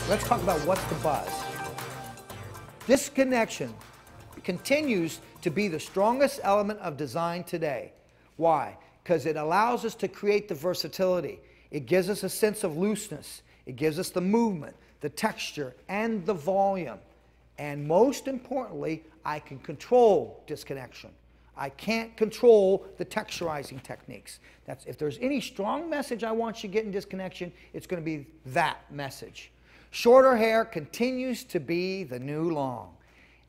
Let's talk about what's the buzz. Disconnection continues to be the strongest element of design today. Why? Because it allows us to create the versatility. It gives us a sense of looseness. It gives us the movement, the texture, and the volume. And most importantly, I can control disconnection. I can't control the texturizing techniques. If there's any strong message I want you to get in disconnection, it's going to be that message. Shorter hair continues to be the new long.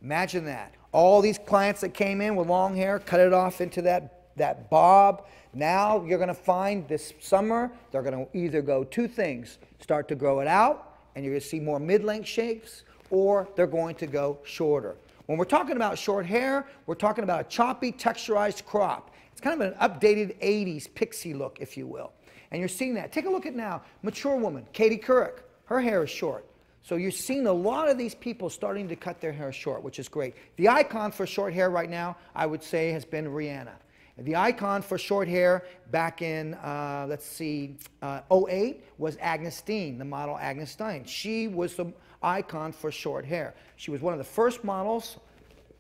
Imagine that. All these clients that came in with long hair, cut it off into that bob. Now you're going to find this summer, they're going to either go two things. Start to grow it out, and you're going to see more mid-length shapes, or they're going to go shorter. When we're talking about short hair, we're talking about a choppy, texturized crop. It's kind of an updated 80s pixie look, if you will. And you're seeing that. Take a look at now. Mature woman, Katie Couric. Her hair is short. So you're seeing a lot of these people starting to cut their hair short, which is great. The icon for short hair right now, I would say, has been Rihanna. The icon for short hair back in, let's see, 08 was Agnes Steen, the model Agnes Steen. She was the icon for short hair. She was one of the first models,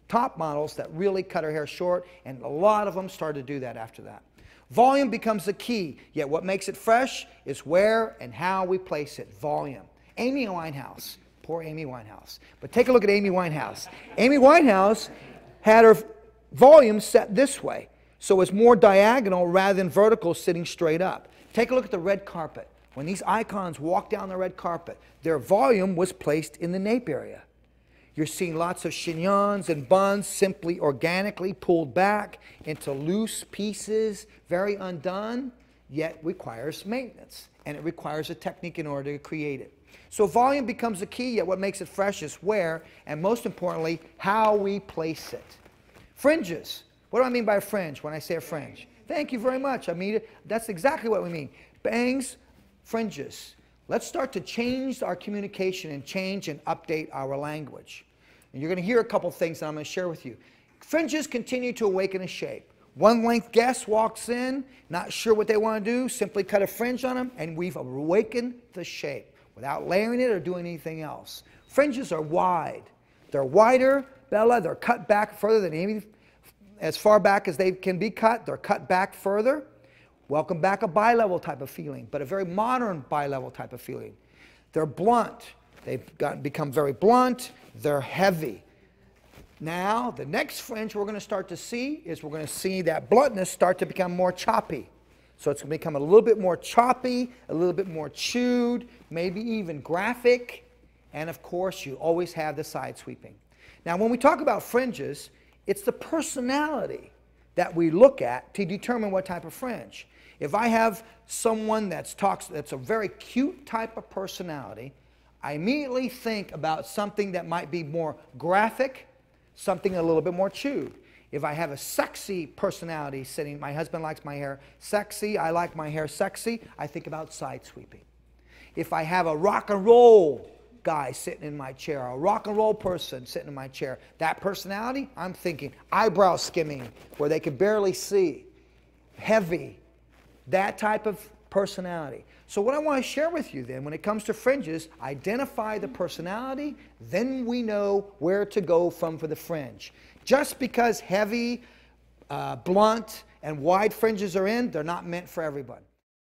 top models, that really cut her hair short, and a lot of them started to do that after that. Volume becomes the key, yet what makes it fresh is where and how we place it. Volume. Amy Winehouse. Poor Amy Winehouse. But take a look at Amy Winehouse. Amy Winehouse had her volume set this way, so it's more diagonal rather than vertical, sitting straight up. Take a look at the red carpet. When these icons walk down the red carpet, their volume was placed in the nape area. You're seeing lots of chignons and buns simply organically pulled back into loose pieces, very undone, yet requires maintenance. And it requires a technique in order to create it. So volume becomes the key, yet what makes it fresh is where, and most importantly, how we place it. Fringes. What do I mean by a fringe when I say a fringe? Thank you very much. I mean, that's exactly what we mean. Bangs, fringes. Let's start to change our communication and change and update our language. And you're going to hear a couple things that I'm going to share with you. Fringes continue to awaken a shape. One-length guest walks in, not sure what they want to do, simply cut a fringe on them, and we've awakened the shape without layering it or doing anything else. Fringes are wide. They're wider, Bella. They're cut back further than any, as far back as they can be cut. They're cut back further. Welcome back a bi-level type of feeling, but a very modern bi-level type of feeling. They're blunt. They've become very blunt. They're heavy. Now, the next fringe we're going to start to see is we're going to see that bluntness start to become more choppy. So it's going to become a little bit more choppy, a little bit more chewed, maybe even graphic. And of course, you always have the side sweeping. Now, when we talk about fringes, it's the personality that we look at to determine what type of fringe. If I have someone that's a very cute type of personality, I immediately think about something that might be more graphic, something a little bit more chewed. If I have a sexy personality sitting, my husband likes my hair sexy, I like my hair sexy, I think about side sweeping. If I have a rock and roll guy sitting in my chair, a rock and roll person sitting in my chair, that personality, I'm thinking eyebrow skimming where they can barely see, heavy, that type of personality. So what I want to share with you then, when it comes to fringes, identify the personality, then we know where to go from for the fringe. Just because heavy, blunt, and wide fringes are in, they're not meant for everybody.